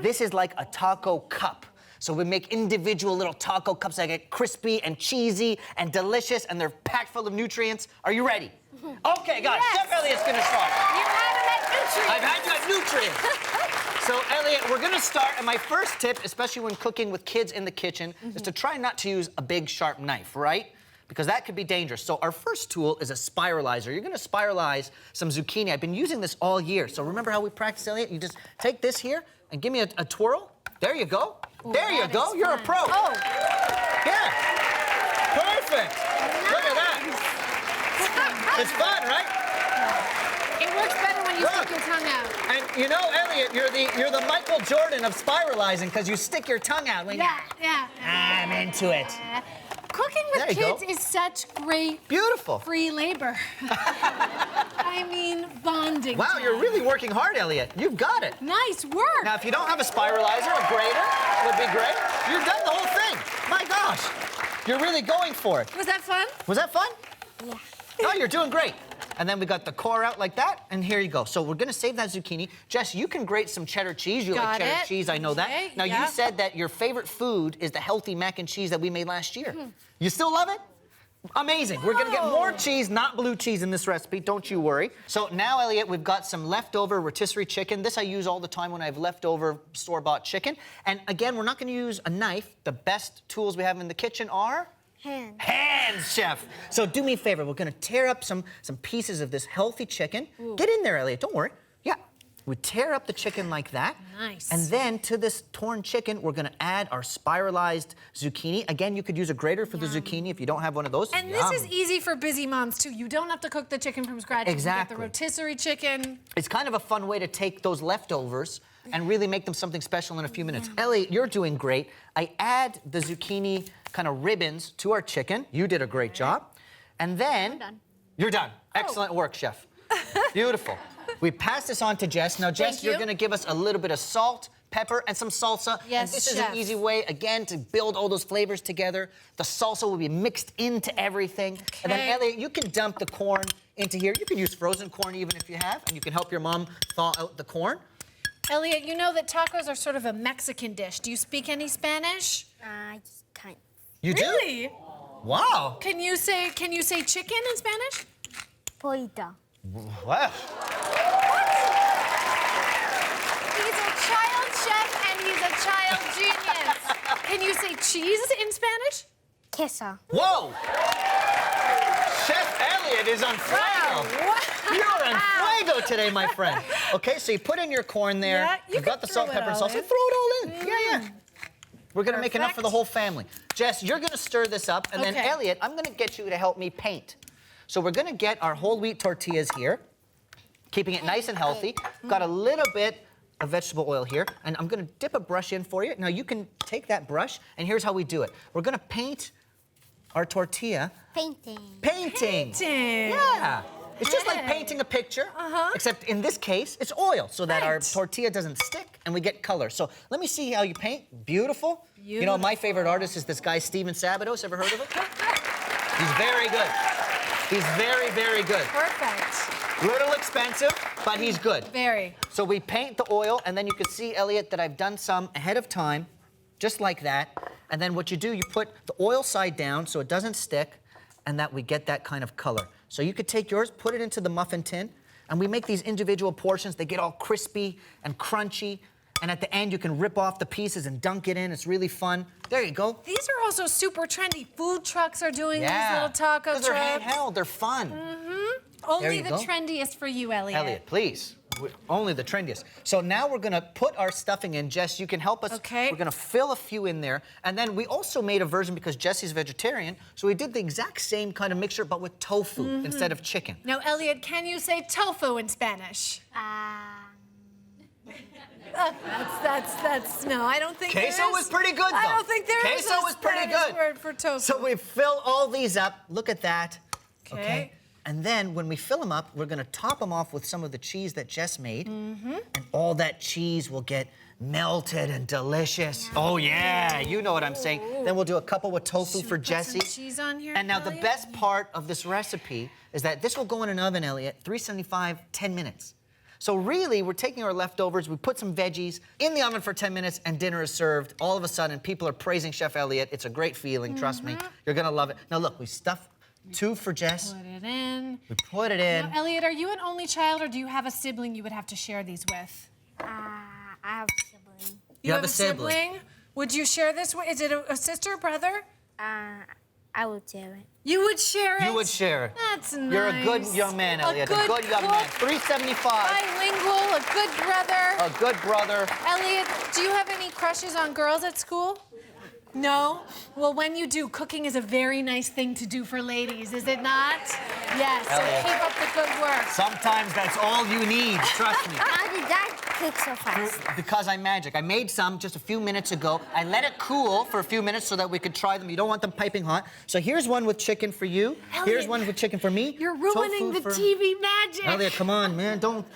This is like a taco cup. So we make individual little taco cups that get crispy and cheesy and delicious, and they're packed full of nutrients. Are you ready? Okay, guys, Yes. Chef Elliot's gonna start. You haven't had nutrients. I've had you at nutrients. So, Elliot, we're gonna start, and my first tip, especially when cooking with kids in the kitchen, is to try not to use a big, sharp knife, right? Because that could be dangerous. So our first tool is a spiralizer. You're gonna spiralize some zucchini. I've been using this all year. So remember how we practice, Elliot? You just take this here and give me a twirl. There you go. Ooh, there you go. You're a pro. Oh. Yeah. Perfect. Look at that. It's fun, right? It works better when you stick your tongue out. And you know, Elliot, you're the Michael Jordan of spiralizing because you stick your tongue out when Yeah. I'm into it. Cooking with kids is such great free labor. I mean, bonding. Wow, time. you're really working hard, Elliot. You've got it. Nice work. Now, if you don't have a spiralizer, a grater would be great. You've done the whole thing. My gosh, you're really going for it. Was that fun? Was that fun? Yeah. No, you're doing great. And then we got the core out like that, and here you go. So we're gonna save that zucchini. Jess, you can grate some cheddar cheese. You like cheddar cheese, I know that. Now, you said that your favorite food is the healthy mac and cheese that we made last year. You still love it? Amazing. We're gonna get more cheese, not blue cheese in this recipe, don't you worry. So now, Elliot, we've got some leftover rotisserie chicken. This I use all the time when I have leftover store-bought chicken. And again, we're not gonna use a knife. The best tools we have in the kitchen are? Hands. Hands, chef. So do me a favor. We're gonna tear up some pieces of this healthy chicken. Ooh. Get in there, Elliot. Don't worry. Yeah. We tear up the chicken like that. Nice. And then to this torn chicken, we're gonna add our spiralized zucchini. Again, you could use a grater for the zucchini if you don't have one of those. And this is easy for busy moms, too. You don't have to cook the chicken from scratch. Exactly. You get the rotisserie chicken. It's kind of a fun way to take those leftovers and really make them something special in a few minutes. Ellie, you're doing great. I add the zucchini kind of ribbons to our chicken. You did a great job. And then... I'm done. You're done. Excellent work, chef. Beautiful. We pass this on to Jess. Now, Jess, you're gonna give us a little bit of salt, pepper, and some salsa. Yes, and this is an easy way, again, to build all those flavors together. The salsa will be mixed into everything. Okay. And then, Elliot, you can dump the corn into here. You can use frozen corn even if you have, and you can help your mom thaw out the corn. Elliot, you know that tacos are sort of a Mexican dish. Do you speak any Spanish? Just kind of. You do? Really? Wow. Can you say chicken in Spanish? Pollito. Wow. He's a child chef and he's a child genius. Can you say cheese in Spanish? Queso. Whoa. Chef Elliot is on fuego. Wow. You're on fuego today, my friend. Okay, so you put in your corn there. Yeah, you got the salt, can throw pepper, it and all salsa. in. Throw it all in. Yeah. We're gonna make enough for the whole family. Jess, you're gonna stir this up, and then Elliot, I'm gonna get you to help me paint. So we're gonna get our whole wheat tortillas here, keeping it nice and healthy. Got a little bit of vegetable oil here, and I'm gonna dip a brush in for you. Now you can take that brush, and here's how we do it. We're gonna paint our tortilla. Painting. Painting. Yeah. It's just like painting a picture, except in this case, it's oil, so that our tortilla doesn't stick and we get color. So let me see how you paint. Beautiful. You know, my favorite artist is this guy, Steven Sabados. Ever heard of him? He's very good. He's very, very good. Perfect. Little expensive, but he's good. Very. So we paint the oil, and then you can see, Elliot, that I've done some ahead of time, just like that. And then what you do, you put the oil side down so it doesn't stick, and that we get that kind of color. So you could take yours, put it into the muffin tin, and we make these individual portions. They get all crispy and crunchy, and at the end, you can rip off the pieces and dunk it in. It's really fun. There you go. These are also super trendy. Food trucks are doing these little taco trucks. They're handheld. They're fun. Only the trendiest for you, Elliot. Elliot, please. Only the trendiest. So now we're gonna put our stuffing in. Jess, you can help us. Okay. We're gonna fill a few in there. And then we also made a version because Jesse's vegetarian, so we did the exact same kind of mixture, but with tofu instead of chicken. Now, Elliot, can you say tofu in Spanish? That's no, I don't think Queso was pretty good, though. I don't think there is Queso a was pretty Spanish good. word for tofu. So we fill all these up. Look at that. Okay. And then when we fill them up, we're gonna top them off with some of the cheese that Jess made. And all that cheese will get melted and delicious. Oh yeah, you know what I'm saying. Then we'll do a couple with tofu Should for we put Jessie. some cheese on here, And now the Elliot? best part of this recipe is that this will go in an oven, Elliot, 375, 10 minutes. So really, we're taking our leftovers, we put some veggies in the oven for 10 minutes, and dinner is served. All of a sudden, people are praising Chef Elliott. It's a great feeling, trust me. You're gonna love it. Now look, we stuff 2 for Jess. Put it in. We put it in. Now, Elliott, are you an only child, or do you have a sibling you would have to share these with? I have a sibling. You have a sibling? Would you share this with, is it a sister, brother? I would share it. You would share it? You would share it. That's nice. You're a good young man, Elliott. A good young man. $3.75. Bilingual, a good brother. A good brother. Elliott, do you have any crushes on girls at school? No? Well, when you do, cooking is a very nice thing to do for ladies, is it not? Yes, so Elliott. keep up the good work. Sometimes that's all you need, trust me. How did that cook so fast? Because I'm magic. I made some just a few minutes ago. I let it cool for a few minutes so that we could try them. You don't want them piping hot. So here's one with chicken for you. Elliott, here's one with chicken for me. You're ruining the TV magic. Elliott, come on, man. Don't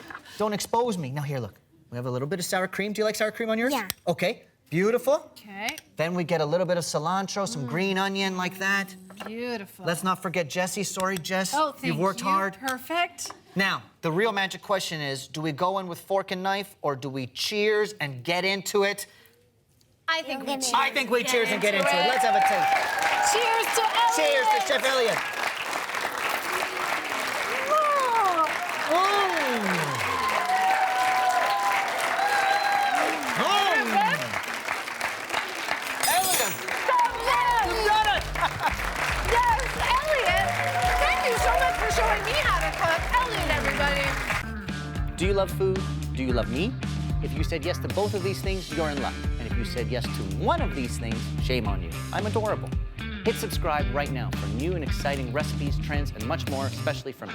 expose me. Now here, look. We have a little bit of sour cream. Do you like sour cream on yours? Yeah. Okay. Beautiful. Okay. Then we get a little bit of cilantro, some green onion like that. Beautiful. Let's not forget Jessie. Sorry, Jess. Oh, thank You've worked you. hard. Perfect. Now, the real magic question is, do we go in with fork and knife, or do we cheers and get into it? I think we cheers. I think we cheers and get into it. Let's have a taste. Cheers to Elliott. Cheers to Chef Elliott. Elliott, you've done it! Yes, Elliott! Thank you so much for showing me how to cook. Elliott, everybody. Do you love food? Do you love me? If you said yes to both of these things, you're in luck. And if you said yes to one of these things, shame on you. I'm adorable. Hit subscribe right now for new and exciting recipes, trends, and much more, especially from me.